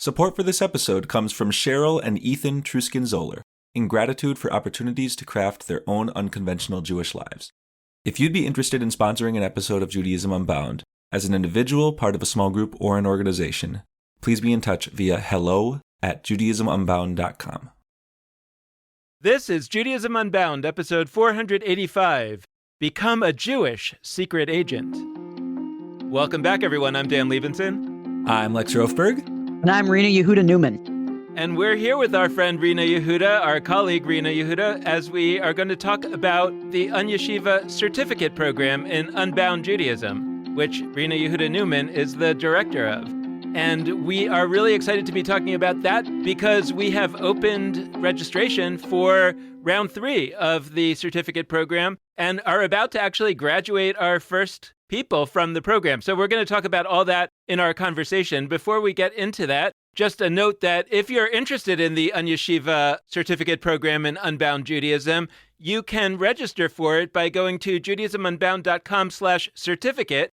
Support for this episode comes from Cheryl and Ethan Truskin-Zoller, in gratitude for opportunities to craft their own unconventional Jewish lives. If you'd be interested in sponsoring an episode of Judaism Unbound, as an individual, part of a small group, or an organization, please be in touch via hello@judaismunbound.com. This is Judaism Unbound, episode 485, Become a Jewish Secret Agent. Welcome back, everyone. I'm Dan Levinson. I'm Lex Rofberg. And I'm Rena Yehuda Newman. And we're here with our friend Rena Yehuda, our colleague Rena Yehuda, as we are going to talk about the Unyeshiva Certificate Program in Unbound Judaism, which Rena Yehuda Newman is the director of. And we are really excited to be talking about that because we have opened registration for round 3 of the certificate program and are about to actually graduate our first people from the program. So we're going to talk about all that in our conversation. Before we get into that, just a note that if you're interested in the Unyeshiva Certificate Program in Unbound Judaism, you can register for it by going to judaismunbound.com/certificate.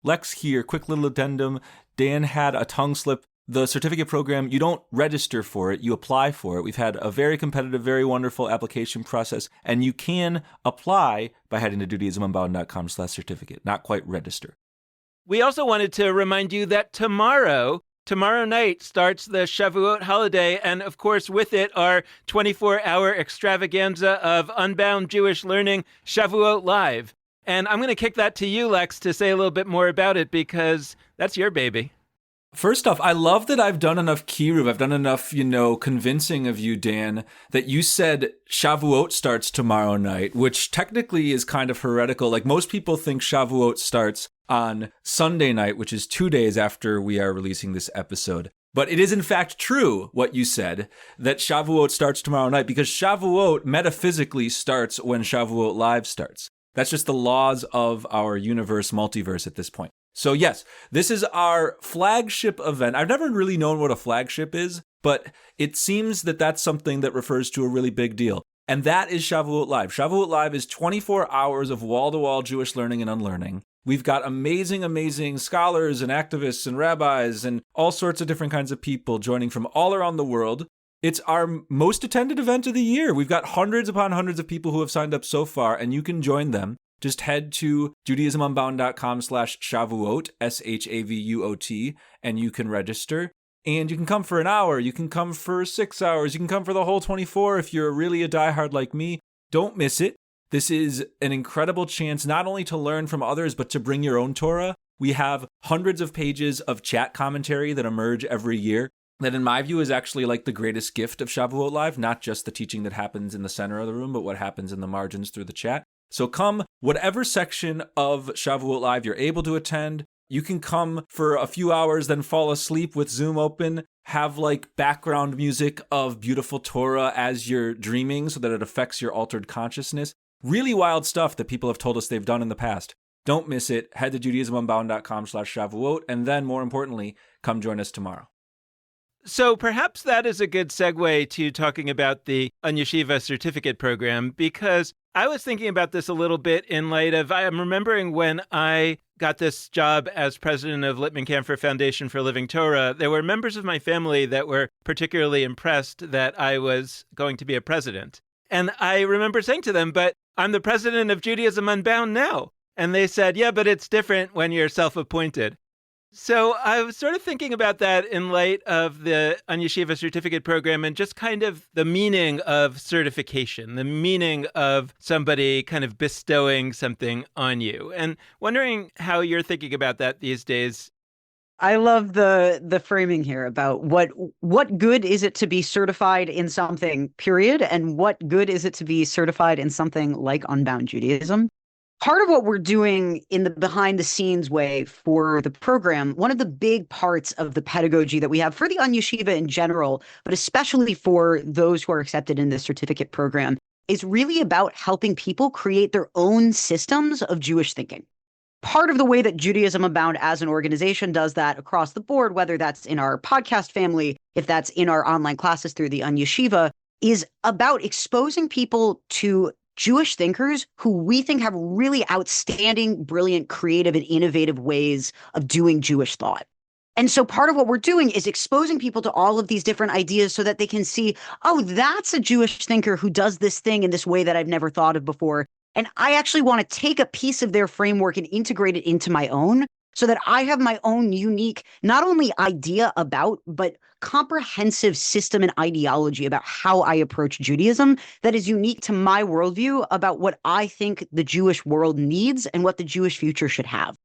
Lex here, quick little addendum. Dan had a tongue slip. The certificate program, you don't register for it, you apply for it. We've had a very competitive, very wonderful application process, and you can apply by heading to judaismunbound.com/certificate, not quite register. We also wanted to remind you that tomorrow night starts the Shavuot holiday, and of course with it our 24-hour extravaganza of Unbound Jewish Learning, Shavuot Live. And I'm going to kick that to you, Lex, to say a little bit more about it because that's your baby. First off, I love that I've done enough kiruv, I've done enough, convincing of you, Dan, that you said Shavuot starts tomorrow night, which technically is kind of heretical. Like most people think Shavuot starts on Sunday night, which is 2 days after we are releasing this episode. But it is in fact true what you said, that Shavuot starts tomorrow night, because Shavuot metaphysically starts when Shavuot Live starts. That's just the laws of our universe, multiverse at this point. So yes, this is our flagship event. I've never really known what a flagship is, but it seems that that's something that refers to a really big deal. And that is Shavuot Live. Shavuot Live is 24 hours of wall-to-wall Jewish learning and unlearning. We've got amazing, amazing scholars and activists and rabbis and all sorts of different kinds of people joining from all around the world. It's our most attended event of the year. We've got hundreds upon hundreds of people who have signed up so far, and you can join them. Just head to judaismunbound.com/Shavuot, SHAVUOT, and you can register. And you can come for an hour, you can come for 6 hours, you can come for the whole 24 if you're really a diehard like me. Don't miss it. This is an incredible chance not only to learn from others, but to bring your own Torah. We have hundreds of pages of chat commentary that emerge every year. That in my view is actually like the greatest gift of Shavuot Live, not just the teaching that happens in the center of the room, but what happens in the margins through the chat. So come, whatever section of Shavuot Live you're able to attend. You can come for a few hours, then fall asleep with Zoom open, have like background music of beautiful Torah as you're dreaming so that it affects your altered consciousness. Really wild stuff that people have told us they've done in the past. Don't miss it. Head to judaismunbound.com/Shavuot, and then more importantly, come join us tomorrow. So perhaps that is a good segue to talking about the Unyeshiva Certificate Program, because I was thinking about this a little bit in light of, I'm remembering when I got this job as president of Lippman Camphor Foundation for Living Torah, there were members of my family that were particularly impressed that I was going to be a president. And I remember saying to them, but I'm the president of Judaism Unbound now. And they said, yeah, but it's different when you're self-appointed. So I was sort of thinking about that in light of the Unyeshiva Certificate Program and just kind of the meaning of certification, the meaning of somebody kind of bestowing something on you, and wondering how you're thinking about that these days. I love the framing here about what good is it to be certified in something, period, and what good is it to be certified in something like Unbound Judaism. Part of what we're doing in the behind the scenes way for the program, one of the big parts of the pedagogy that we have for the Unyeshiva in general, but especially for those who are accepted in the certificate program, is really about helping people create their own systems of Jewish thinking. Part of the way that Judaism Unbound as an organization does that across the board, whether that's in our podcast family, if that's in our online classes through the Unyeshiva, is about exposing people to Jewish thinkers who we think have really outstanding, brilliant, creative, and innovative ways of doing Jewish thought. And so part of what we're doing is exposing people to all of these different ideas so that they can see, oh, that's a Jewish thinker who does this thing in this way that I've never thought of before. And I actually want to take a piece of their framework and integrate it into my own so that I have my own unique, not only idea about, but comprehensive system and ideology about how I approach Judaism that is unique to my worldview about what I think the Jewish world needs and what the Jewish future should have.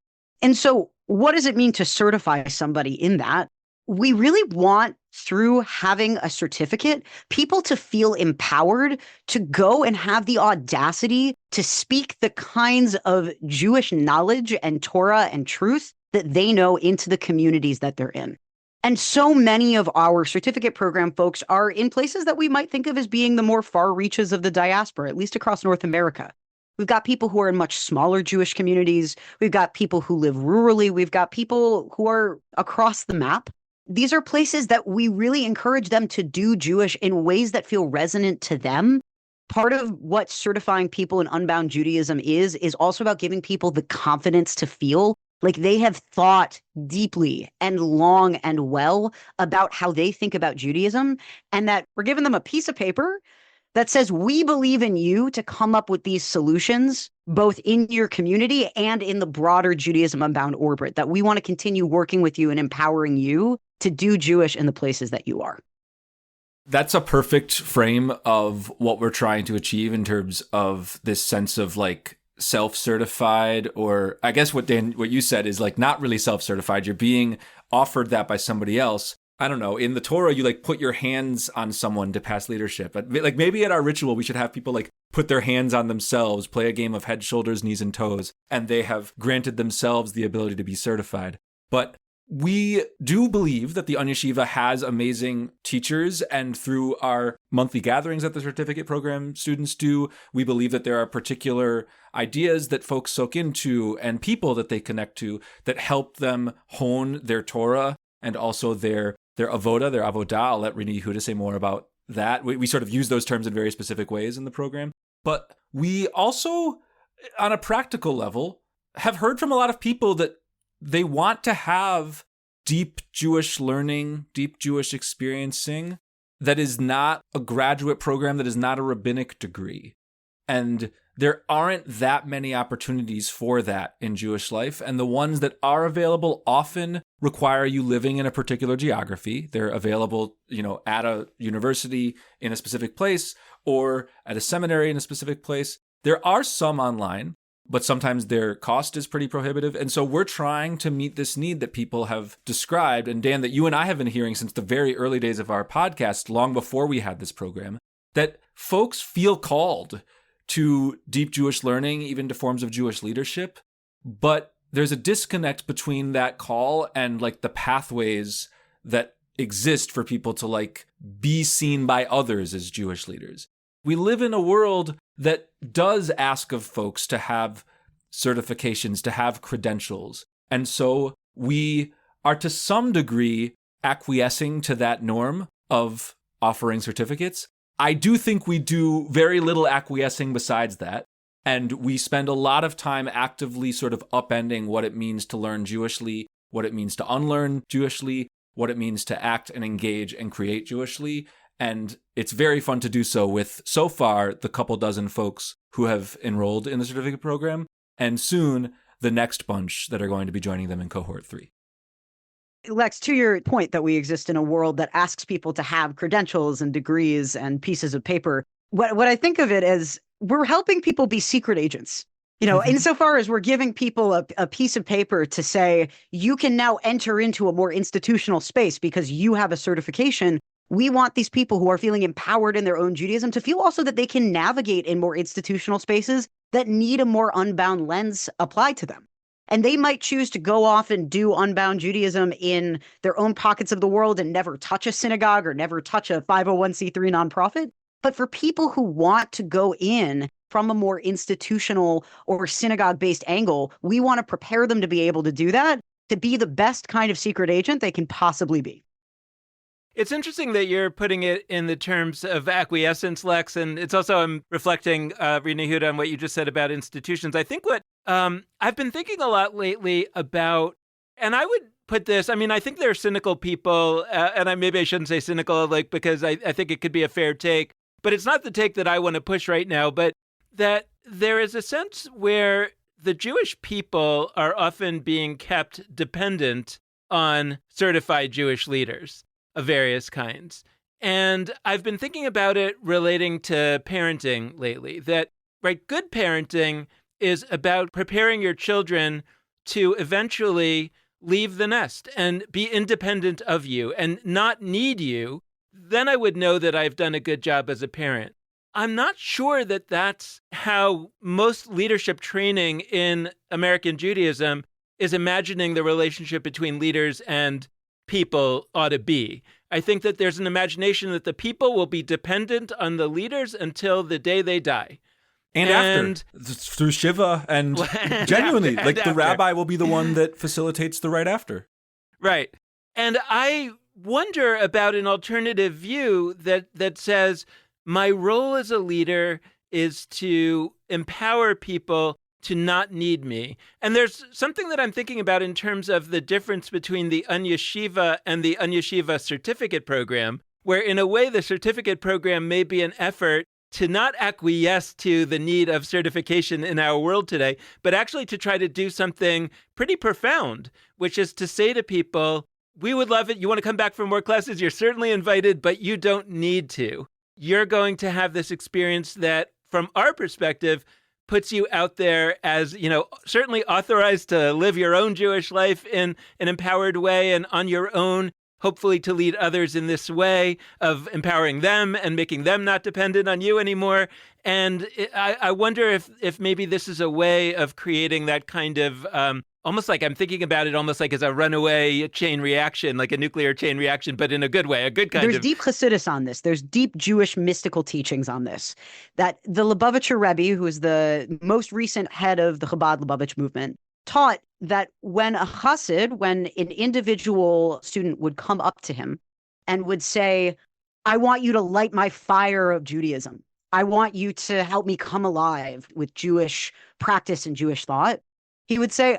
And so, what does it mean to certify somebody in that? We really want, through having a certificate, people to feel empowered to go and have the audacity to speak the kinds of Jewish knowledge and Torah and truth that they know into the communities that they're in. And so many of our certificate program folks are in places that we might think of as being the more far reaches of the diaspora, at least across North America. We've got people who are in much smaller Jewish communities. We've got people who live rurally. We've got people who are across the map. These are places that we really encourage them to do Jewish in ways that feel resonant to them. Part of what certifying people in Unbound Judaism is also about giving people the confidence to feel like they have thought deeply and long and well about how they think about Judaism, and that we're giving them a piece of paper that says, we believe in you to come up with these solutions, both in your community and in the broader Judaism Unbound orbit, that we want to continue working with you and empowering you to do Jewish in the places that you are. That's a perfect frame of what we're trying to achieve in terms of this sense of like self-certified, or I guess what you said is like not really self-certified. You're being offered that by somebody else. I don't know, in the Torah, you like put your hands on someone to pass leadership. But like maybe at our ritual, we should have people like put their hands on themselves, play a game of head, shoulders, knees, and toes, and they have granted themselves the ability to be certified. But we do believe that the Onion Yeshiva has amazing teachers, and through our monthly gatherings that the certificate program students do, we believe that there are particular ideas that folks soak into and people that they connect to that help them hone their Torah and also their avoda, their avodah. I'll let Rena Yehuda say more about that. We sort of use those terms in very specific ways in the program. But we also, on a practical level, have heard from a lot of people that they want to have deep Jewish learning, deep Jewish experiencing that is not a graduate program, that is not a rabbinic degree. And there aren't that many opportunities for that in Jewish life. And the ones that are available often require you living in a particular geography. They're available, at a university in a specific place or at a seminary in a specific place. There are some online, but sometimes their cost is pretty prohibitive. And so we're trying to meet this need that people have described. And Dan, that you and I have been hearing since the very early days of our podcast, long before we had this program, that folks feel called to deep Jewish learning, even to forms of Jewish leadership. But there's a disconnect between that call and like the pathways that exist for people to like be seen by others as Jewish leaders. We live in a world that does ask of folks to have certifications, to have credentials. And so we are to some degree acquiescing to that norm of offering certificates. I do think we do very little acquiescing besides that. And we spend a lot of time actively sort of upending what it means to learn Jewishly, what it means to unlearn Jewishly, what it means to act and engage and create Jewishly. And it's very fun to do so with, so far, the couple dozen folks who have enrolled in the certificate program, and soon the next bunch that are going to be joining them in cohort 3. Lex, to your point that we exist in a world that asks people to have credentials and degrees and pieces of paper, what I think of it as, we're helping people be secret agents. Insofar as we're giving people a piece of paper to say, you can now enter into a more institutional space because you have a certification. We want these people who are feeling empowered in their own Judaism to feel also that they can navigate in more institutional spaces that need a more unbound lens applied to them. And they might choose to go off and do unbound Judaism in their own pockets of the world and never touch a synagogue or never touch a 501c3 nonprofit. But for people who want to go in from a more institutional or synagogue-based angle, we want to prepare them to be able to do that, to be the best kind of secret agent they can possibly be. It's interesting that you're putting it in the terms of acquiescence, Lex, and it's also, I'm reflecting, Rena Yehuda, on what you just said about institutions. I think what I've been thinking a lot lately about, and I would put this. I mean, I think there are cynical people, and maybe I shouldn't say cynical, like, because I think it could be a fair take, but it's not the take that I want to push right now, but that there is a sense where the Jewish people are often being kept dependent on certified Jewish leaders of various kinds. And I've been thinking about it relating to parenting lately, that, right, good parenting is about preparing your children to eventually leave the nest and be independent of you and not need you. Then I would know that I've done a good job as a parent. I'm not sure that that's how most leadership training in American Judaism is imagining the relationship between leaders and people ought to be. I think that there's an imagination that the people will be dependent on the leaders until the day they die. And after, through Shiva, and genuinely, after, like the after. rabbi will be the one that facilitates the right after. Right. And I wonder about an alternative view that says my role as a leader is to empower people to not need me. And there's something that I'm thinking about in terms of the difference between the Unyeshiva and the Unyeshiva certificate program, where in a way the certificate program may be an effort to not acquiesce to the need of certification in our world today, but actually to try to do something pretty profound, which is to say to people, we would love it. You want to come back for more classes? You're certainly invited, but you don't need to. You're going to have this experience that, from our perspective, puts you out there as, certainly authorized to live your own Jewish life in an empowered way and on your own, hopefully to lead others in this way of empowering them and making them not dependent on you anymore. And I wonder if maybe this is a way of creating that kind of, almost like I'm thinking about it almost like as a runaway chain reaction, like a nuclear chain reaction, but in a good way, a good kind of. There's deep Hasidus on this. There's deep Jewish mystical teachings on this. That the Lubavitcher Rebbe, who is the most recent head of the Chabad Lubavitch movement, taught that when a chassid, when an individual student would come up to him and would say, I want you to light my fire of Judaism. I want you to help me come alive with Jewish practice and Jewish thought. He would say,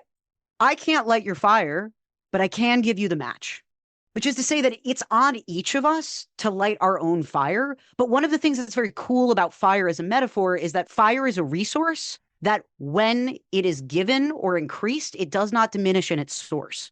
I can't light your fire, but I can give you the match, which is to say that it's on each of us to light our own fire. But one of the things that's very cool about fire as a metaphor is that fire is a resource that when it is given or increased, it does not diminish in its source.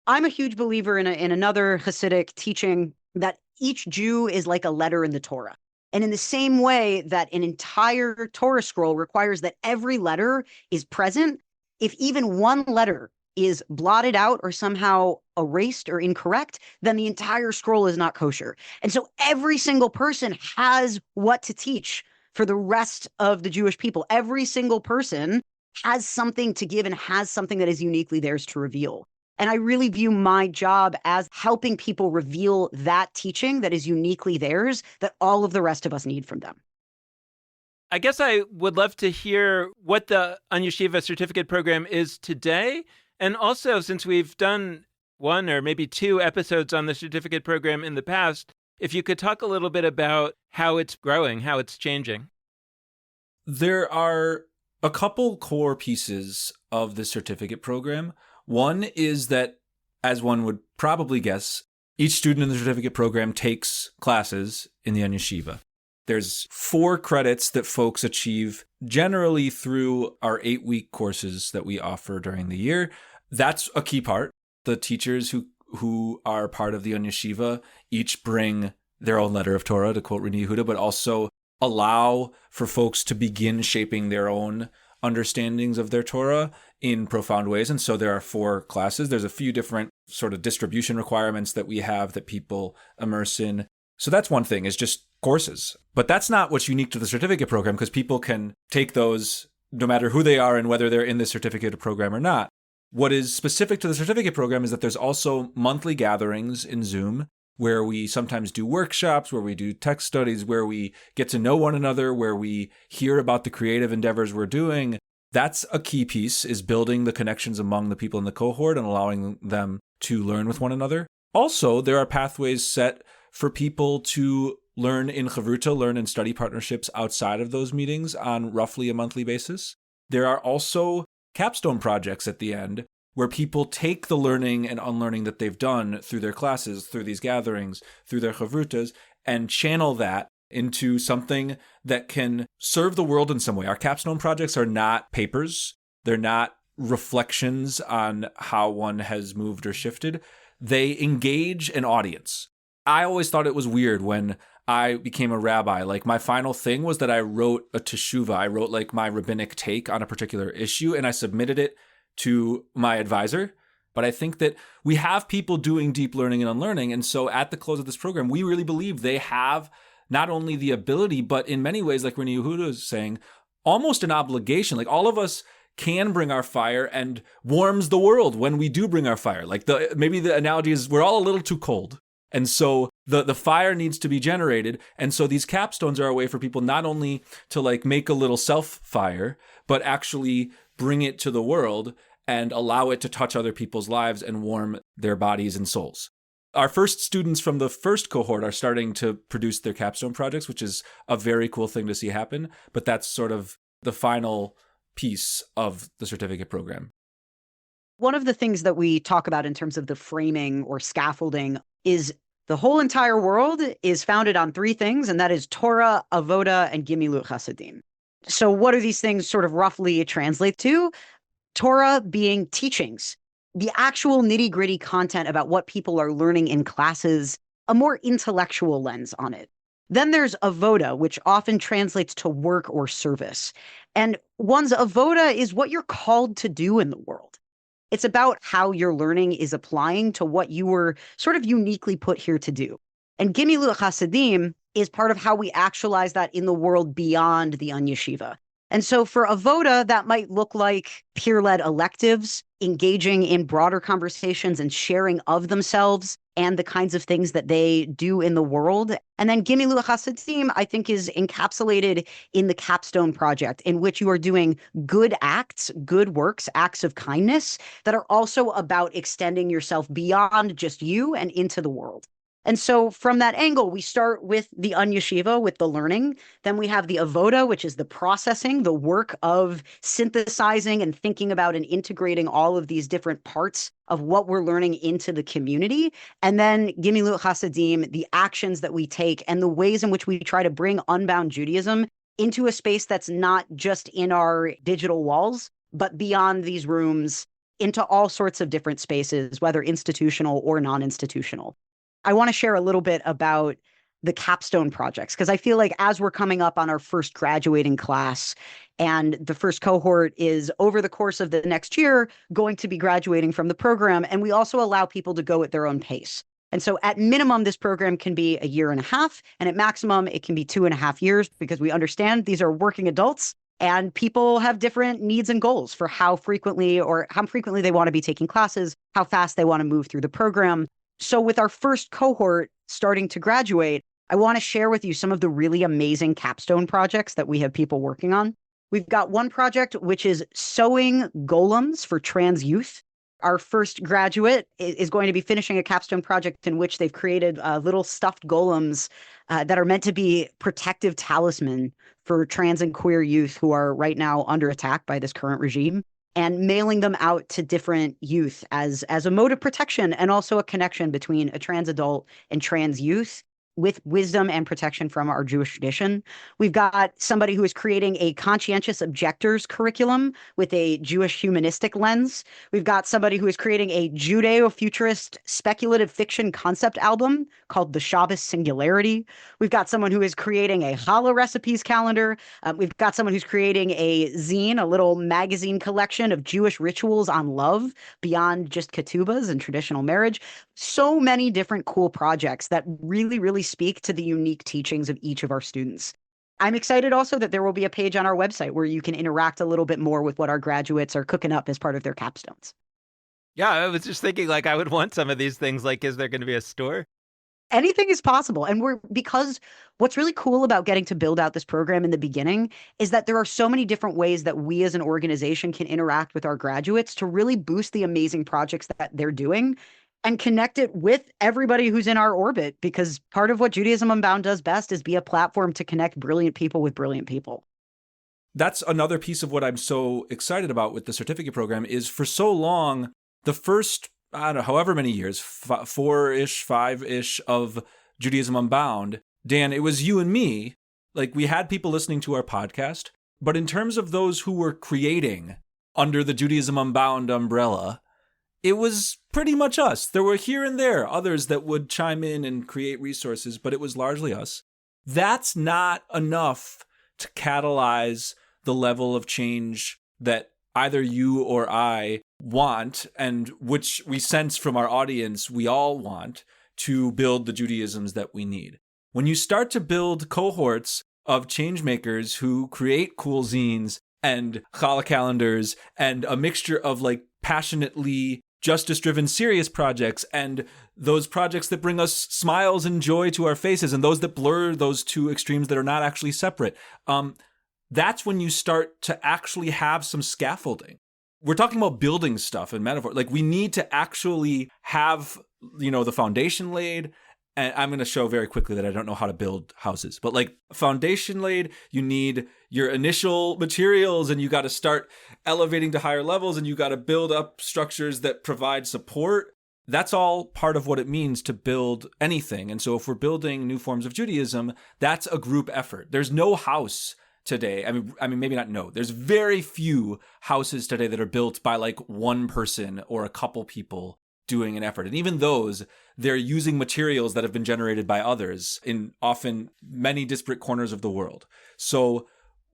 I'm a huge believer in another Hasidic teaching that each Jew is like a letter in the Torah. And in the same way that an entire Torah scroll requires that every letter is present, if even one letter is blotted out or somehow erased or incorrect, then the entire scroll is not kosher. And so every single person has what to teach for the rest of the Jewish people. Every single person has something to give and has something that is uniquely theirs to reveal. And I really view my job as helping people reveal that teaching that is uniquely theirs, that all of the rest of us need from them. I guess I would love to hear what the Unyeshiva certificate program is today. And also, since we've done one or maybe two episodes on the certificate program in the past, if you could talk a little bit about how it's growing, how it's changing. There are a couple core pieces of the certificate program. One is that, as one would probably guess, each student in the certificate program takes classes in the Unyeshiva. There's 4 credits that folks achieve generally through our 8-week courses that we offer during the year. That's a key part. The teachers who are part of the Unyeshiva each bring their own letter of Torah, to quote Rena Yehuda, but also allow for folks to begin shaping their own understandings of their Torah in profound ways. And so there are 4 classes. There's a few different sort of distribution requirements that we have that people immerse in. So that's one thing, is just courses. But that's not what's unique to the certificate program, because people can take those no matter who they are and whether they're in the certificate program or not. What is specific to the certificate program is that there's also monthly gatherings in Zoom where we sometimes do workshops, where we do text studies, where we get to know one another, where we hear about the creative endeavors we're doing. That's a key piece, is building the connections among the people in the cohort and allowing them to learn with one another. Also, there are pathways set for people to learn in chavruta, learn in study partnerships outside of those meetings on roughly a monthly basis. There are also capstone projects at the end where people take the learning and unlearning that they've done through their classes, through these gatherings, through their chavrutas, and channel that into something that can serve the world in some way. Our capstone projects are not papers. They're not reflections on how one has moved or shifted. They engage an audience. I always thought it was weird when I became a rabbi. Like, my final thing was that I wrote a teshuvah. I wrote like my rabbinic take on a particular issue, and I submitted it to my advisor. But I think that we have people doing deep learning and unlearning. And so at the close of this program, we really believe they have not only the ability, but in many ways, like Rena Yehuda is saying, almost an obligation. Like, all of us can bring our fire and warms the world when we do bring our fire. Like, maybe the analogy is we're all a little too cold. And so the fire needs to be generated. And so these capstones are a way for people not only to like make a little self fire, but actually bring it to the world and allow it to touch other people's lives and warm their bodies and souls. Our first students from the first cohort are starting to produce their capstone projects, which is a very cool thing to see happen. But that's sort of the final piece of the certificate program. One of the things that we talk about in terms of the framing or scaffolding is the whole entire world is founded on three things, and that is Torah, Avoda, and Gimilut Chasadim. So what do these things sort of roughly translate to? Torah being teachings, the actual nitty-gritty content about what people are learning in classes, a more intellectual lens on it. Then there's avoda, which often translates to work or service. And one's avoda is what you're called to do in the world. It's about how your learning is applying to what you were sort of uniquely put here to do. And Gimilut Chasadim is part of how we actualize that in the world beyond the Yeshiva. And so for avoda, that might look like peer-led electives, engaging in broader conversations and sharing of themselves and the kinds of things that they do in the world. And then Gimilut Chasadim, I think, is encapsulated in the capstone project, in which you are doing good acts, good works, acts of kindness that are also about extending yourself beyond just you and into the world. And so from that angle, we start with the Yeshiva, with the learning. Then we have the avoda, which is the processing, the work of synthesizing and thinking about and integrating all of these different parts of what we're learning into the community. And then Gimilut Chasadim, the actions that we take and the ways in which we try to bring Unbound Judaism into a space that's not just in our digital walls, but beyond these rooms, into all sorts of different spaces, whether institutional or non-institutional. I want to share a little bit about the capstone projects, because I feel like as we're coming up on our first graduating class, and the first cohort is over the course of the next year going to be graduating from the program, and we also allow people to go at their own pace. And so at minimum, this program can be 1.5 years, and at maximum, it can be 2.5 years, because we understand these are working adults and people have different needs and goals for how frequently they want to be taking classes, how fast they want to move through the program. So with our first cohort starting to graduate, I want to share with you some of the really amazing capstone projects that we have people working on. We've got one project, which is sewing golems for trans youth. Our first graduate is going to be finishing a capstone project in which they've created little stuffed golems that are meant to be protective talisman for trans and queer youth who are right now under attack by this current regime, and mailing them out to different youth as a mode of protection and also a connection between a trans adult and trans youth with wisdom and protection from our Jewish tradition. We've got somebody who is creating a conscientious objectors curriculum with a Jewish humanistic lens. We've got somebody who is creating a Judeo-futurist speculative fiction concept album called The Shabbos Singularity. We've got someone who is creating a challah recipes calendar. We've got someone who's creating a zine, a little magazine collection of Jewish rituals on love beyond just ketubas and traditional marriage. So many different cool projects that really, really speak to the unique teachings of each of our students. I'm excited also that there will be a page on our website where you can interact a little bit more with what our graduates are cooking up as part of their capstones. Yeah, I was just thinking, like, I would want some of these things. Like, is there going to be a store? Anything is possible. And because what's really cool about getting to build out this program in the beginning is that there are so many different ways that we as an organization can interact with our graduates to really boost the amazing projects that they're doing and connect it with everybody who's in our orbit, because part of what Judaism Unbound does best is be a platform to connect brilliant people with brilliant people. That's another piece of what I'm so excited about with the certificate program is for so long, the first, I don't know, however many years, 4-ish, 5-ish of Judaism Unbound, Dan, it was you and me. Like, we had people listening to our podcast, but in terms of those who were creating under the Judaism Unbound umbrella, it was pretty much us. There were here and there others that would chime in and create resources, but it was largely us. That's not enough to catalyze the level of change that either you or I want, and which we sense from our audience we all want, to build the Judaisms that we need. When you start to build cohorts of changemakers who create cool zines and challah calendars and a mixture of like passionately justice-driven serious projects and those projects that bring us smiles and joy to our faces and those that blur those two extremes that are not actually separate, that's when you start to actually have some scaffolding. We're talking about building stuff and metaphor. Like, we need to actually have, the foundation laid. And I'm going to show very quickly that I don't know how to build houses, but like foundation laid, you need your initial materials and you got to start elevating to higher levels and you got to build up structures that provide support. That's all part of what it means to build anything. And so if we're building new forms of Judaism, that's a group effort. There's no house today. I mean, maybe not no. There's very few houses today that are built by like one person or a couple people doing an effort. And even those, they're using materials that have been generated by others in often many disparate corners of the world. So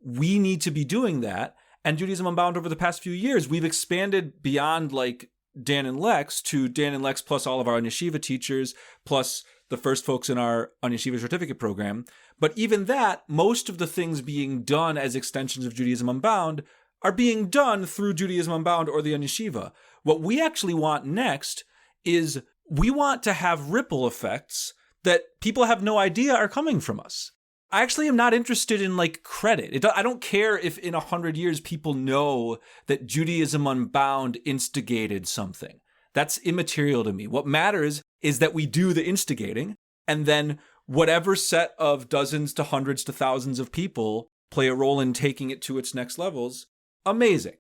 we need to be doing that. And Judaism Unbound over the past few years, we've expanded beyond like Dan and Lex to Dan and Lex plus all of our Yeshiva teachers, plus the first folks in our Yeshiva certificate program. But even that, most of the things being done as extensions of Judaism Unbound are being done through Judaism Unbound or the Yeshiva. What we actually want next is we want to have ripple effects that people have no idea are coming from us. I actually am not interested in like credit. I don't care if in 100 years people know that Judaism Unbound instigated something. That's immaterial to me. What matters is that we do the instigating, and then whatever set of dozens to hundreds to thousands of people play a role in taking it to its next levels. Amazing.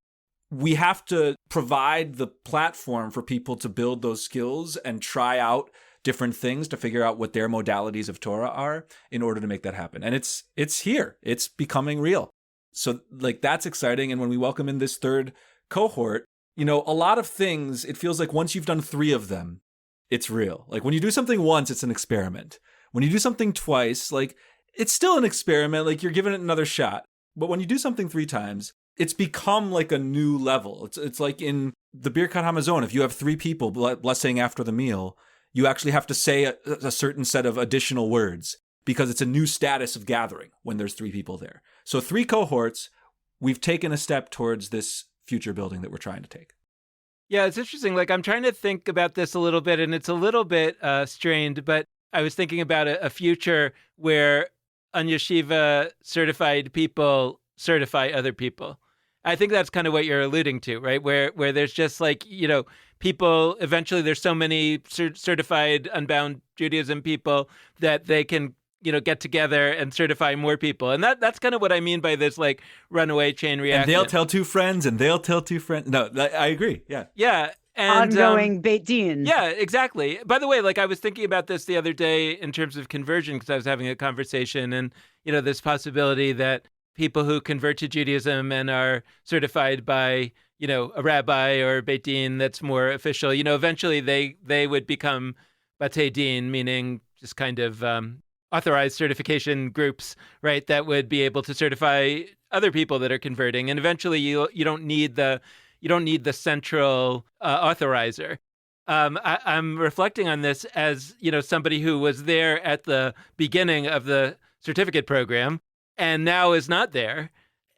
We have to provide the platform for people to build those skills and try out different things to figure out what their modalities of Torah are in order to make that happen. And it's here. It's becoming real. So like that's exciting. And when we welcome in this third cohort, a lot of things, it feels like once you've done 3 of them, it's real. Like when you do something once, it's an experiment. When you do something twice, like it's still an experiment, like you're giving it another shot. But when you do something 3 times, it's become like a new level. It's like in the Birkat Hamazon, if you have 3 people blessing after the meal, you actually have to say a certain set of additional words because it's a new status of gathering when there's 3 people there. So 3 cohorts, we've taken a step towards this future building that we're trying to take. Yeah, it's interesting. Like I'm trying to think about this a little bit, and it's a little bit strained, but I was thinking about a future where Yeshiva certified people certify other people. I think that's kind of what you're alluding to, right? Where there's just like, people, eventually there's so many certified Unbound Judaism people that they can, get together and certify more people. And that's kind of what I mean by this like runaway chain reaction. And they'll tell 2 friends and they'll tell 2 friends. No, I agree. Yeah. Yeah. And, ongoing Beit Din. Yeah, exactly. By the way, like I was thinking about this the other day in terms of conversion because I was having a conversation and, this possibility that people who convert to Judaism and are certified by, a rabbi or Beit Din that's more official, eventually they would become Batei Din, meaning just kind of authorized certification groups, right, that would be able to certify other people that are converting. And eventually you don't need the central authorizer. I'm reflecting on this as, somebody who was there at the beginning of the certificate program and now is not there.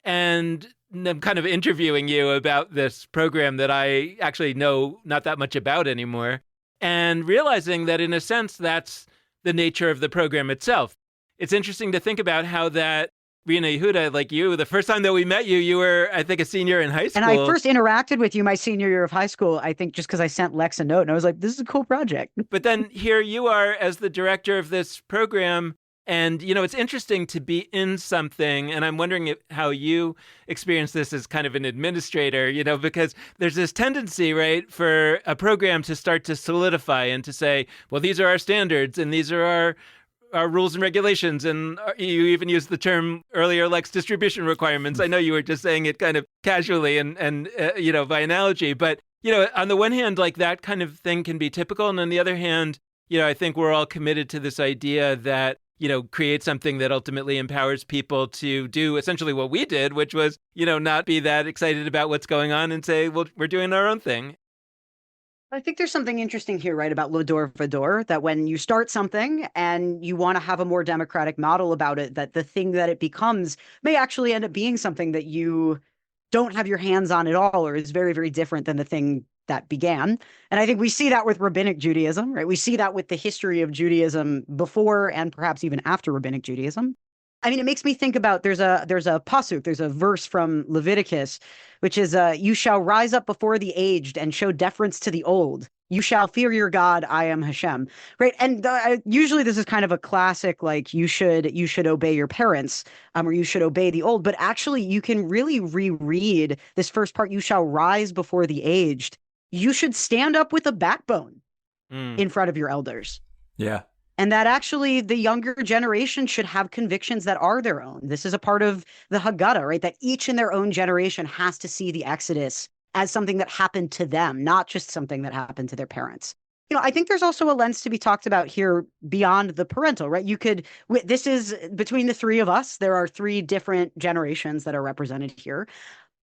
And I'm kind of interviewing you about this program that I actually know not that much about anymore, and realizing that in a sense, that's the nature of the program itself. It's interesting to think about how that Rena, Yehuda, like you, the first time that we met you, you were, I think, a senior in high school. And I first interacted with you my senior year of high school, I think just because I sent Lex a note and I was like, this is a cool project. But then here you are as the director of this program, And, it's interesting to be in something, and I'm wondering how you experience this as kind of an administrator, because there's this tendency, right, for a program to start to solidify and to say, well, these are our standards and these are our rules and regulations. And you even used the term earlier, like distribution requirements. I know you were just saying it kind of casually and by analogy, but, on the one hand, like that kind of thing can be typical. And on the other hand, I think we're all committed to this idea that, create something that ultimately empowers people to do essentially what we did, which was, not be that excited about what's going on and say, well, we're doing our own thing. I think there's something interesting here, right, about L'Odor Vador, that when you start something and you want to have a more democratic model about it, that the thing that it becomes may actually end up being something that you don't have your hands on at all, or is very, very different than the thing that began. And I think we see that with rabbinic Judaism, right? We see that with the history of Judaism before and perhaps even after rabbinic Judaism. I mean, it makes me think about there's a pasuk, there's a verse from Leviticus, which is you shall rise up before the aged and show deference to the old. You shall fear your God. I am Hashem. Right. And usually this is kind of a classic, like you should obey your parents, or you should obey the old. But actually, you can really reread this first part. You shall rise before the aged. You should stand up with a backbone in front of your elders. Yeah. And that actually the younger generation should have convictions that are their own. This is a part of the Haggadah, right? That each in their own generation has to see the Exodus as something that happened to them, not just something that happened to their parents. I think there's also a lens to be talked about here beyond the parental, right? This is between the three of us. There are three different generations that are represented here.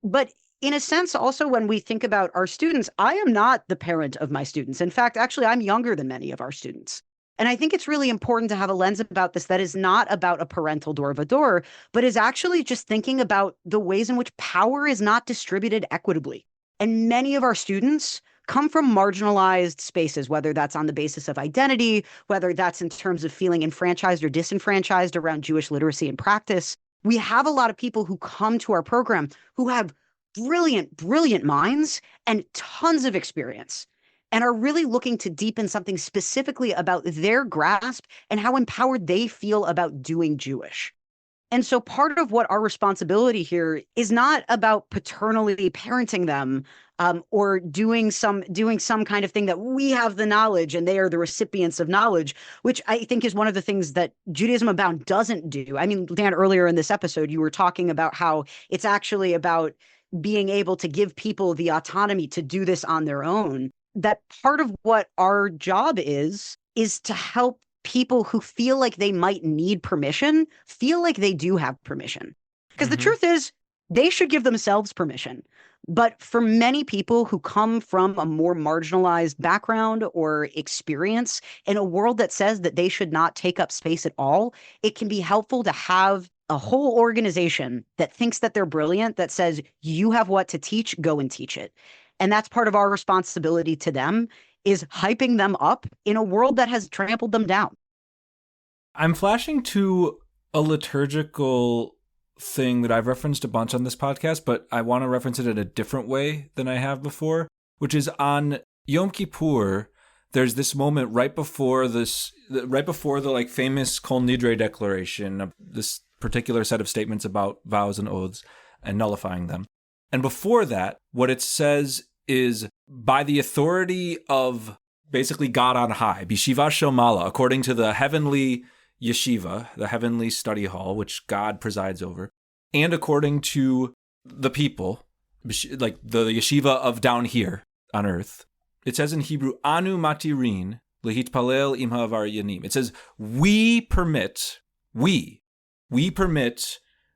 But in a sense, also, when we think about our students, I am not the parent of my students. In fact, actually, I'm younger than many of our students. And I think it's really important to have a lens about this that is not about a parental dor vador, but is actually just thinking about the ways in which power is not distributed equitably. And many of our students come from marginalized spaces, whether that's on the basis of identity, whether that's in terms of feeling enfranchised or disenfranchised around Jewish literacy and practice. We have a lot of people who come to our program who have brilliant minds and tons of experience, and are really looking to deepen something specifically about their grasp and how empowered they feel about doing Jewish. And so part of what our responsibility here is not about paternally parenting them, or doing some kind of thing that we have the knowledge and they are the recipients of knowledge, which I think is one of the things that Judaism Abound doesn't do. I mean, Dan, earlier in this episode, you were talking about how it's actually about being able to give people the autonomy to do this on their own. That part of what our job is to help people who feel like they might need permission feel like they do have permission. Because the truth is, they should give themselves permission. But for many people who come from a more marginalized background or experience in a world that says that they should not take up space at all, it can be helpful to have a whole organization that thinks that they're brilliant, that says, you have what to teach, go and teach it. And that's part of our responsibility to them, is hyping them up in a world that has trampled them down. I'm flashing to a liturgical thing that I've referenced a bunch on this podcast, but I want to reference it in a different way than I have before, which is on Yom Kippur. There's this moment right before the like famous Kol Nidre declaration of this particular set of statements about vows and oaths and nullifying them. And before that, what it says is, by the authority of basically God on high, Bishiva Shomala, according to the heavenly yeshiva, the heavenly study hall, which God presides over, and according to the people, like the yeshiva of down here on earth, it says in Hebrew, Anu matirin lehitpalel im ha'avaryanim. It says, we permit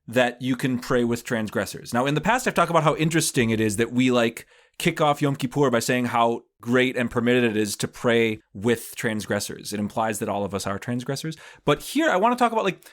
that you can pray with transgressors. Now, in the past, I've talked about how interesting it is that we like kick off Yom Kippur by saying how great and permitted it is to pray with transgressors. It implies that all of us are transgressors. But here, I want to talk about like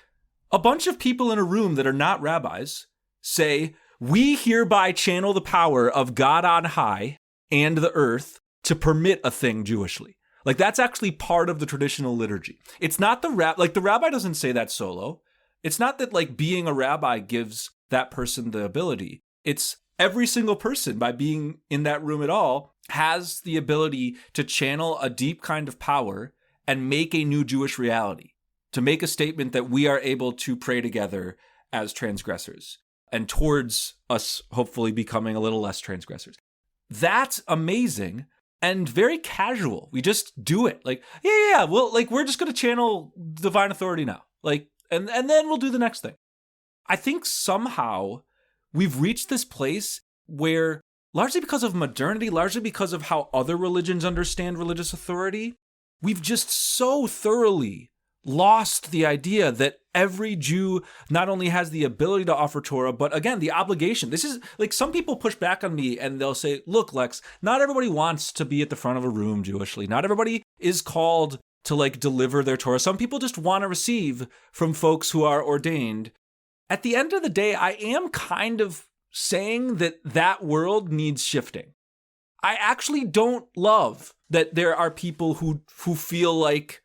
a bunch of people in a room that are not rabbis say, we hereby channel the power of God on high and the earth to permit a thing Jewishly. Like, that's actually part of the traditional liturgy. It's not the rabbi doesn't say that solo. It's not that like being a rabbi gives that person the ability. It's every single person, by being in that room at all, has the ability to channel a deep kind of power and make a new Jewish reality. to make a statement that we are able to pray together as transgressors and towards us hopefully becoming a little less transgressors. That's amazing and very casual. We just do it. Like, yeah, well, like we're just going to channel divine authority now. Like, and then we'll do the next thing. I think somehow we've reached this place where, largely because of modernity, largely because of how other religions understand religious authority, we've just so thoroughly lost the idea that every Jew not only has the ability to offer Torah, but again, the obligation. This is like, some people push back on me and they'll say, look, Lex, not everybody wants to be at the front of a room Jewishly. Not everybody is called to like deliver their Torah. Some people just want to receive from folks who are ordained. At the end of the day, I am kind of saying that world needs shifting. I actually don't love that there are people who feel like,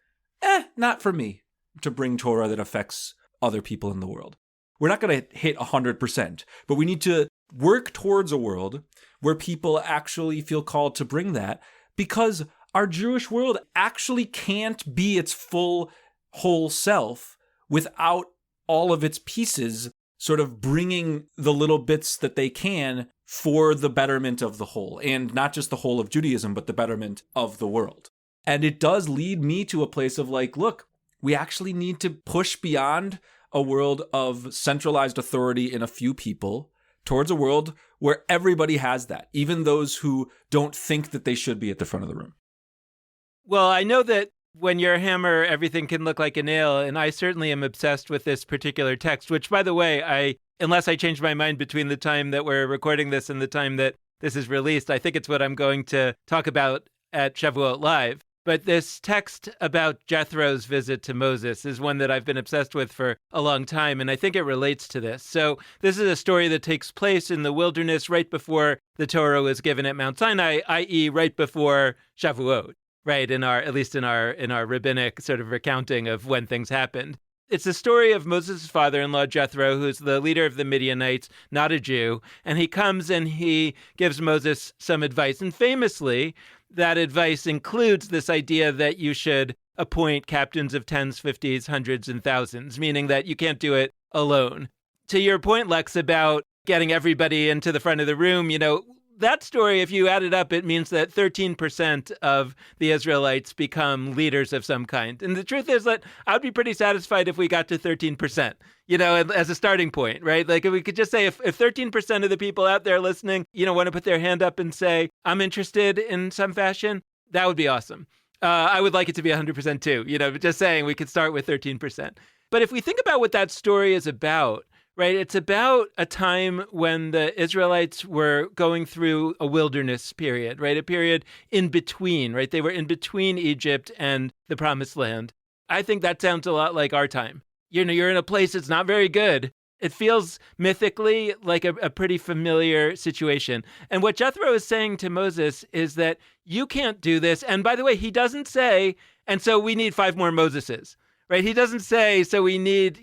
not for me to bring Torah that affects other people in the world. We're not going to hit 100%, but we need to work towards a world where people actually feel called to bring that, because our Jewish world actually can't be its full, whole self without all of its pieces sort of bringing the little bits that they can for the betterment of the whole, and not just the whole of Judaism, but the betterment of the world. And it does lead me to a place of like, look, we actually need to push beyond a world of centralized authority in a few people towards a world where everybody has that, even those who don't think that they should be at the front of the room. Well, I know that when you're a hammer, everything can look like a nail, and I certainly am obsessed with this particular text, which, by the way, unless I change my mind between the time that we're recording this and the time that this is released, I think it's what I'm going to talk about at Shavuot Live. But this text about Jethro's visit to Moses is one that I've been obsessed with for a long time, and I think it relates to this. So this is a story that takes place in the wilderness right before the Torah was given at Mount Sinai, i.e. right before Shavuot, right, at least in our rabbinic sort of recounting of when things happened. It's the story of Moses' father-in-law, Jethro, who's the leader of the Midianites, not a Jew, and he comes and he gives Moses some advice. And famously, that advice includes this idea that you should appoint captains of tens, fifties, hundreds, and thousands, meaning that you can't do it alone. To your point, Lex, about getting everybody into the front of the room, that story, if you add it up, it means that 13% of the Israelites become leaders of some kind. And the truth is that I would be pretty satisfied if we got to 13%, as a starting point, right? Like, if we could just say if 13% of the people out there listening, want to put their hand up and say, I'm interested in some fashion, that would be awesome. I would like it to be 100% too, just saying we could start with 13%. But if we think about what that story is about, right, it's about a time when the Israelites were going through a wilderness period, right? A period in between, right? They were in between Egypt and the Promised Land. I think that sounds a lot like our time. You're in a place that's not very good. It feels mythically like a pretty familiar situation. And what Jethro is saying to Moses is that you can't do this. And by the way, he doesn't say, and so we need 5 more Moseses. Right? He doesn't say, so we need,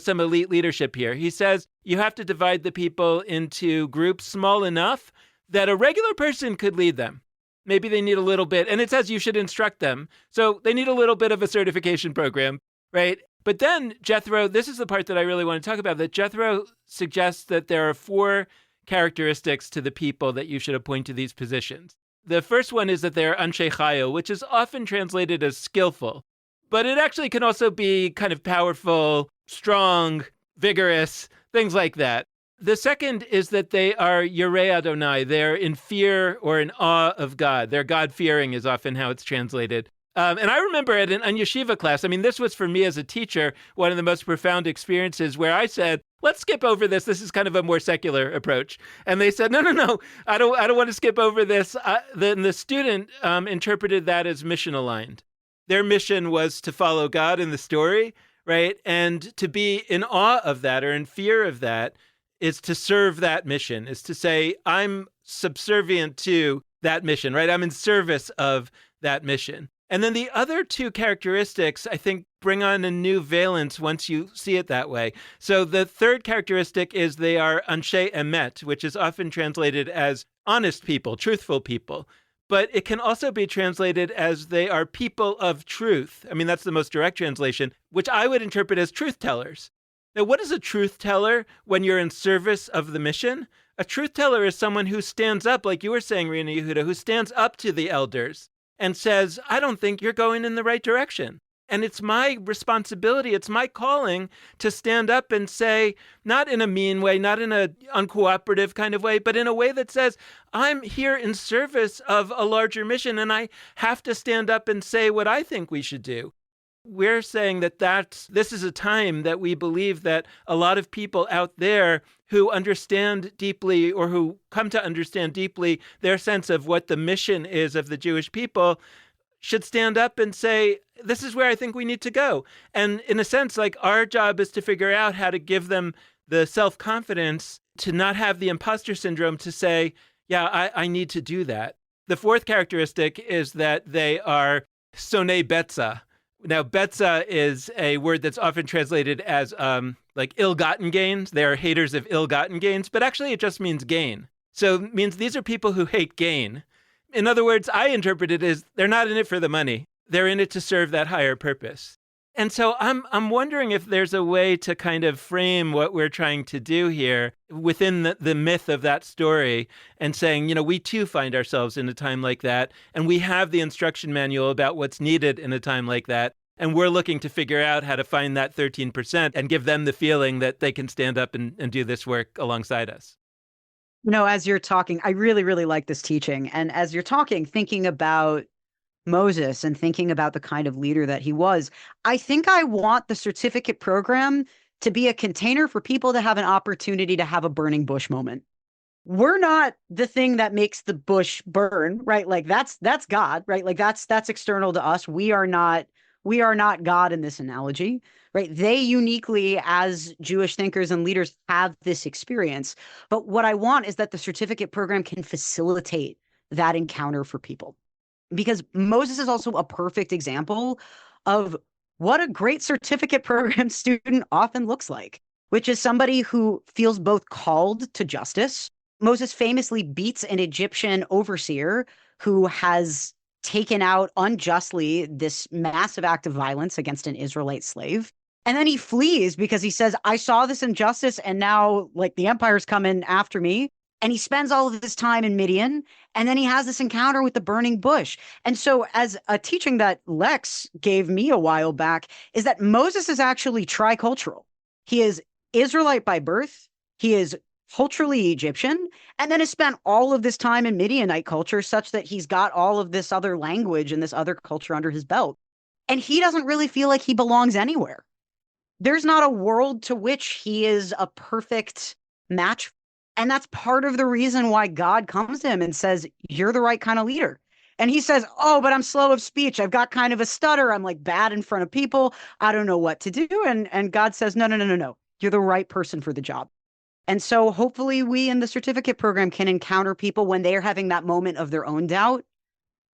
some elite leadership here. He says you have to divide the people into groups small enough that a regular person could lead them. Maybe they need a little bit, and it says you should instruct them. So they need a little bit of a certification program, right? But then Jethro, this is the part that I really want to talk about, that Jethro suggests that there are 4 characteristics to the people that you should appoint to these positions. The first one is that they're anshe chayil, which is often translated as skillful. But it actually can also be kind of powerful, strong, vigorous, things like that. The second is that they are Yirei Adonai. They're in fear or in awe of God. They're God-fearing is often how it's translated. And I remember at an yeshiva class, this was for me as a teacher, one of the most profound experiences where I said, let's skip over this. This is kind of a more secular approach. And they said, no, I don't want to skip over this. Then the student interpreted that as mission aligned. Their mission was to follow God in the story, right? And to be in awe of that or in fear of that is to serve that mission, is to say, I'm subservient to that mission, right? I'm in service of that mission. And then the other 2 characteristics, I think, bring on a new valence once you see it that way. So the third characteristic is they are anshe emet, which is often translated as honest people, truthful people. but it can also be translated as they are people of truth. I mean, that's the most direct translation, which I would interpret as truth tellers. Now, what is a truth teller when you're in service of the mission? A truth teller is someone who stands up, like you were saying, Rena Yehuda, who stands up to the elders and says, I don't think you're going in the right direction. And it's my responsibility, it's my calling to stand up and say, not in a mean way, not in a uncooperative kind of way, but in a way that says, I'm here in service of a larger mission, and I have to stand up and say what I think we should do. We're saying that this is a time that we believe that a lot of people out there who understand deeply, or who come to understand deeply, their sense of what the mission is of the Jewish people should stand up and say, this is where I think we need to go. And in a sense, like, our job is to figure out how to give them the self-confidence to not have the imposter syndrome to say, yeah, I need to do that. The fourth characteristic is that they are sonei betza. Now, betza is a word that's often translated as like ill-gotten gains. They are haters of ill-gotten gains, but actually it just means gain. So it means these are people who hate gain. In other words, I interpret it as they're not in it for the money. They're in it to serve that higher purpose. And so I'm wondering if there's a way to kind of frame what we're trying to do here within the myth of that story, and saying, we too find ourselves in a time like that, and we have the instruction manual about what's needed in a time like that, and we're looking to figure out how to find that 13% and give them the feeling that they can stand up and do this work alongside us. As you're talking, I really, really like this teaching. And as you're talking, thinking about Moses and thinking about the kind of leader that he was, I think I want the certificate program to be a container for people to have an opportunity to have a burning bush moment. We're not the thing that makes the bush burn, right? Like that's God, right? Like that's external to us. We are not God in this analogy, right? They uniquely, as Jewish thinkers and leaders, have this experience. But what I want is that the certificate program can facilitate that encounter for people. Because Moses is also a perfect example of what a great certificate program student often looks like, which is somebody who feels both called to justice. Moses famously beats an Egyptian overseer who has taken out unjustly this massive act of violence against an Israelite slave. And then he flees because he says, I saw this injustice and now like the empire's coming after me. And he spends all of this time in Midian, and then he has this encounter with the burning bush. And so as a teaching that Lex gave me a while back is that Moses is actually tricultural. He is Israelite by birth. He is culturally Egyptian, and then has spent all of this time in Midianite culture such that he's got all of this other language and this other culture under his belt. And he doesn't really feel like he belongs anywhere. There's not a world to which he is a perfect match. And that's part of the reason why God comes to him and says, you're the right kind of leader. And he says, oh, but I'm slow of speech. I've got kind of a stutter. I'm like bad in front of people. I don't know what to do. And God says, no. You're the right person for the job. And so hopefully we in the certificate program can encounter people when they are having that moment of their own doubt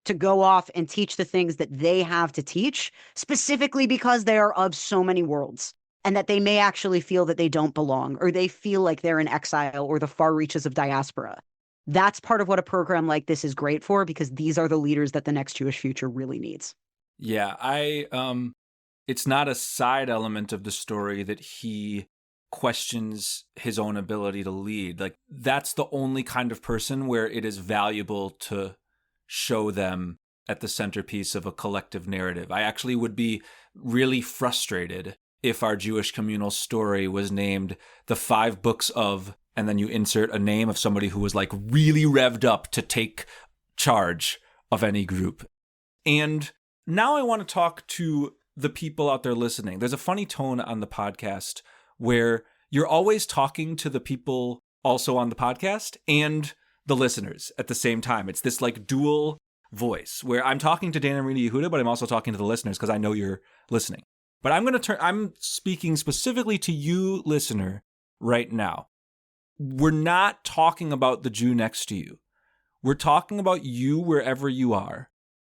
to go off and teach the things that they have to teach, specifically because they are of so many worlds. And that they may actually feel that they don't belong, or they feel like they're in exile or the far reaches of diaspora. That's part of what a program like this is great for, because these are the leaders that the next Jewish future really needs. Yeah, it's not a side element of the story that he questions his own ability to lead. Like, that's the only kind of person where it is valuable to show them at the centerpiece of a collective narrative. I actually would be really frustrated if our Jewish communal story was named The 5 Books of, and then you insert a name of somebody who was like really revved up to take charge of any group. And now I want to talk to the people out there listening. There's a funny tone on the podcast where you're always talking to the people also on the podcast and the listeners at the same time. It's this like dual voice where I'm talking to Dan and Rena Yehuda, but I'm also talking to the listeners because I know you're listening. But I'm speaking specifically to you, listener, right now. We're not talking about the Jew next to you. We're talking about you wherever you are.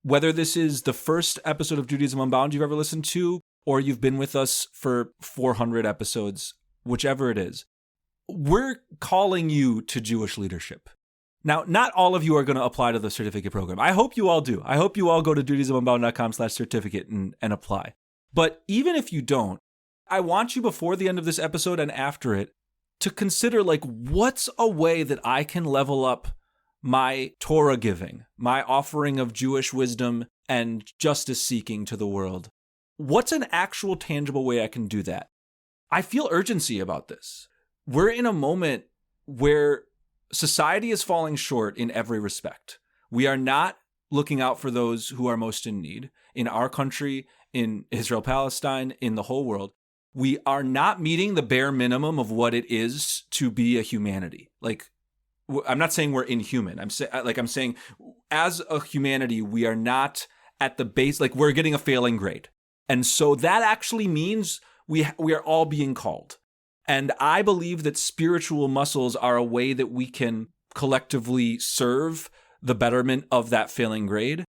Whether this is the first episode of Judaism Unbound you've ever listened to, or you've been with us for 400 episodes, whichever it is, we're calling you to Jewish leadership. Now, not all of you are going to apply to the certificate program. I hope you all do. I hope you all go to judaismunbound.com/certificate and apply. But even if you don't, I want you before the end of this episode and after it to consider, like, what's a way that I can level up my Torah giving, my offering of Jewish wisdom and justice seeking to the world? What's an actual tangible way I can do that? I feel urgency about this. We're in a moment where society is falling short in every respect. We are not looking out for those who are most in need in our country, in Israel, Palestine, in the whole world. We are not meeting the bare minimum of what it is to be a humanity. Like, I'm not saying we're inhuman. I'm saying as a humanity, we are not at the base, like we're getting a failing grade. And so that actually means we are all being called. And I believe that spiritual muscles are a way that we can collectively serve the betterment of that failing grade.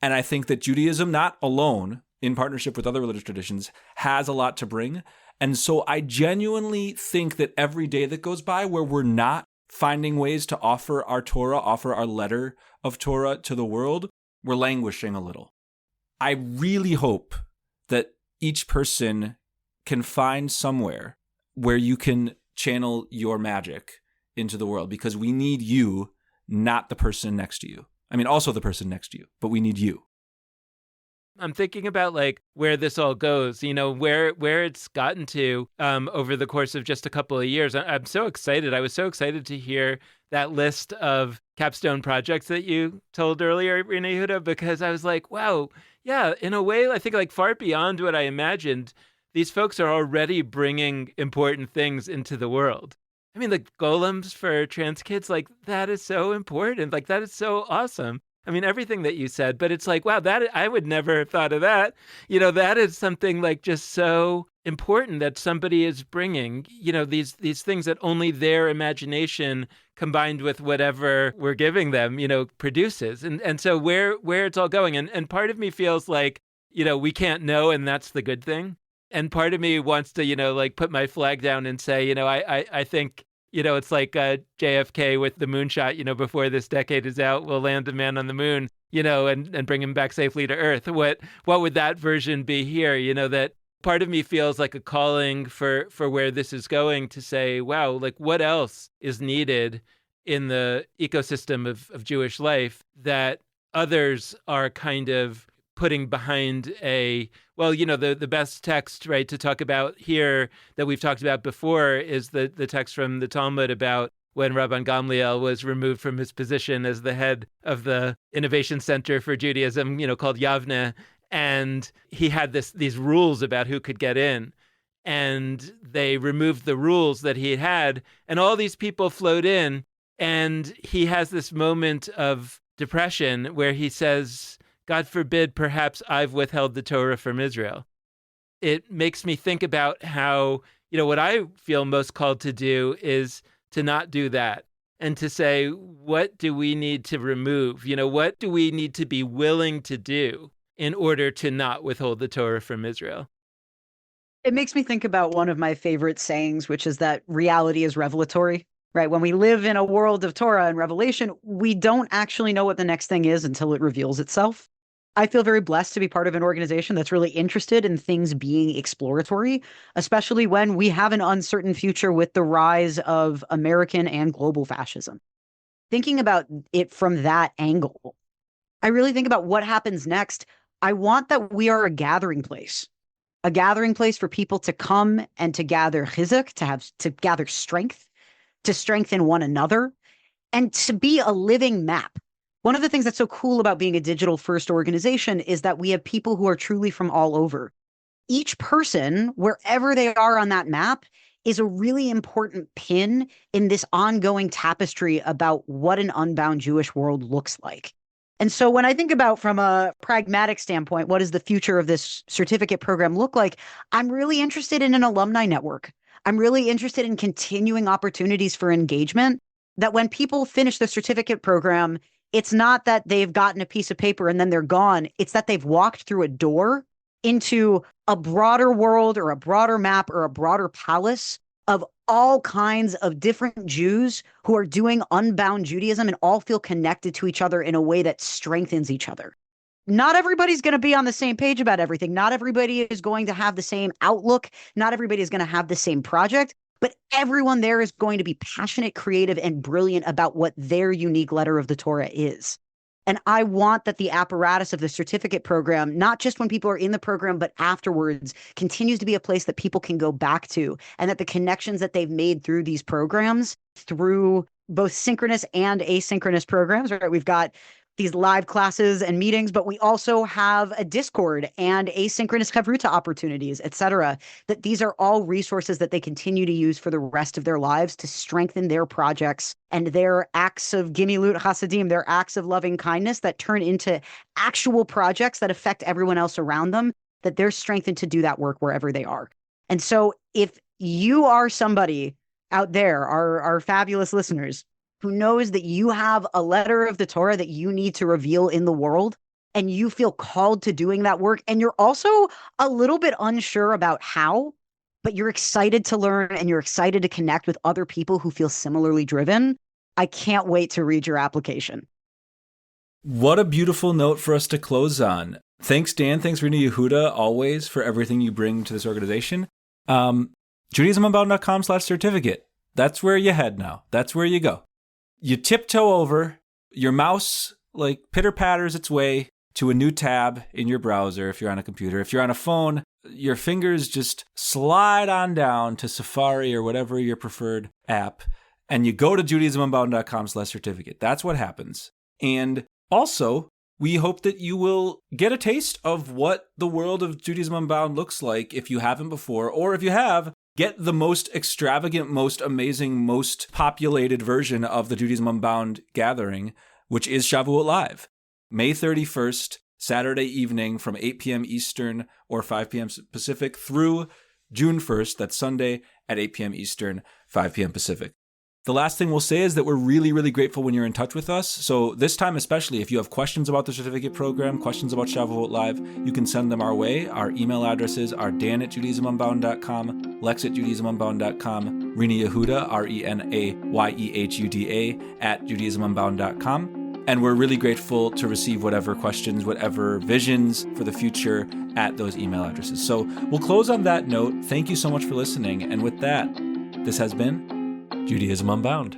And I think that Judaism, not alone, in partnership with other religious traditions, has a lot to bring. And so I genuinely think that every day that goes by where we're not finding ways to offer our Torah, offer our letter of Torah to the world, we're languishing a little. I really hope that each person can find somewhere where you can channel your magic into the world, because we need you, not the person next to you. I mean, also the person next to you, but we need you. I'm thinking about like where this all goes, you know, where it's gotten to over the course of just a couple of years. I'm so excited. I was so excited to hear that list of capstone projects that you told earlier, Rena Yehuda, because I was like, wow, yeah, in a way, I think like far beyond what I imagined, these folks are already bringing important things into the world. I mean, like golems for trans kids, like that is so important. Like that is so awesome. I mean, everything that you said, but it's like, wow, that I would never have thought of that. You know, that is something like just so important that somebody is bringing, you know, these things that only their imagination combined with whatever we're giving them, you know, produces. And so where it's all going. And part of me feels like, you know, we can't know, and that's the good thing. And part of me wants to, you know, like put my flag down and say, you know, I think, you know, it's like JFK with the moonshot, you know, before this decade is out, we'll land a man on the moon, you know, and bring him back safely to Earth. What would that version be here? You know, that part of me feels like a calling for where this is going, to say, wow, like what else is needed in the ecosystem of Jewish life that others are kind of putting behind well, you know, the best text, right, to talk about here that we've talked about before is the text from the Talmud about when Rabban Gamliel was removed from his position as the head of the Innovation Center for Judaism, you know, called Yavne, and he had these rules about who could get in. And they removed the rules that he had, and all these people flowed in, and he has this moment of depression where he says, God forbid, perhaps I've withheld the Torah from Israel. It makes me think about how, you know, what I feel most called to do is to not do that, and to say, what do we need to remove? You know, what do we need to be willing to do in order to not withhold the Torah from Israel? It makes me think about one of my favorite sayings, which is that reality is revelatory, right? When we live in a world of Torah and revelation, we don't actually know what the next thing is until it reveals itself. I feel very blessed to be part of an organization that's really interested in things being exploratory, especially when we have an uncertain future with the rise of American and global fascism. Thinking about it from that angle, I really think about what happens next. I want that we are a gathering place for people to come and to gather chizuk, to gather strength, to strengthen one another, and to be a living map. One of the things that's so cool about being a digital first organization is that we have people who are truly from all over. Each person, wherever they are on that map, is a really important pin in this ongoing tapestry about what an unbound Jewish world looks like. And so when I think about, from a pragmatic standpoint, what does the future of this certificate program look like? I'm really interested in an alumni network. I'm really interested in continuing opportunities for engagement, that when people finish the certificate program, it's not that they've gotten a piece of paper and then they're gone. It's that they've walked through a door into a broader world or a broader map or a broader palace of all kinds of different Jews who are doing Unbound Judaism and all feel connected to each other in a way that strengthens each other. Not everybody's going to be on the same page about everything. Not everybody is going to have the same outlook. Not everybody is going to have the same project, but everyone there is going to be passionate, creative, and brilliant about what their unique letter of the Torah is. And I want that the apparatus of the certificate program, not just when people are in the program, but afterwards, continues to be a place that people can go back to, and that the connections that they've made through these programs, through both synchronous and asynchronous programs, right? We've got these live classes and meetings, but we also have a Discord and asynchronous Chavruta opportunities, et cetera, that these are all resources that they continue to use for the rest of their lives to strengthen their projects and their acts of Gimilut Hasadim, their acts of loving kindness that turn into actual projects that affect everyone else around them, that they're strengthened to do that work wherever they are. And so if you are somebody out there, our fabulous listeners, who knows that you have a letter of the Torah that you need to reveal in the world, and you feel called to doing that work, and you're also a little bit unsure about how, but you're excited to learn and you're excited to connect with other people who feel similarly driven, I can't wait to read your application. What a beautiful note for us to close on. Thanks, Dan. Thanks, Rena Yehuda, always for everything you bring to this organization. JudaismUnbound.com/certificate. That's where you head now. That's where you go. You tiptoe over, your mouse like pitter patters its way to a new tab in your browser if you're on a computer. If you're on a phone, your fingers just slide on down to Safari or whatever your preferred app, and you go to JudaismUnbound.com/certificate. That's what happens. And also, we hope that you will get a taste of what the world of Judaism Unbound looks like if you haven't before, or if you have, get the most extravagant, most amazing, most populated version of the Judaism Unbound gathering, which is Shavuot Live. May 31st, Saturday evening from 8 p.m. Eastern or 5 p.m. Pacific through June 1st, that's Sunday at 8 p.m. Eastern, 5 p.m. Pacific. The last thing we'll say is that we're really, really grateful when you're in touch with us. So this time especially, if you have questions about the certificate program, questions about Shavuot Live, you can send them our way. Our email addresses are dan@JudaismUnbound.com, lex@JudaismUnbound.com, Rena Yehuda, RenaYehuda, @JudaismUnbound.com. And we're really grateful to receive whatever questions, whatever visions for the future at those email addresses. So we'll close on that note. Thank you so much for listening. And with that, this has been Judaism Unbound.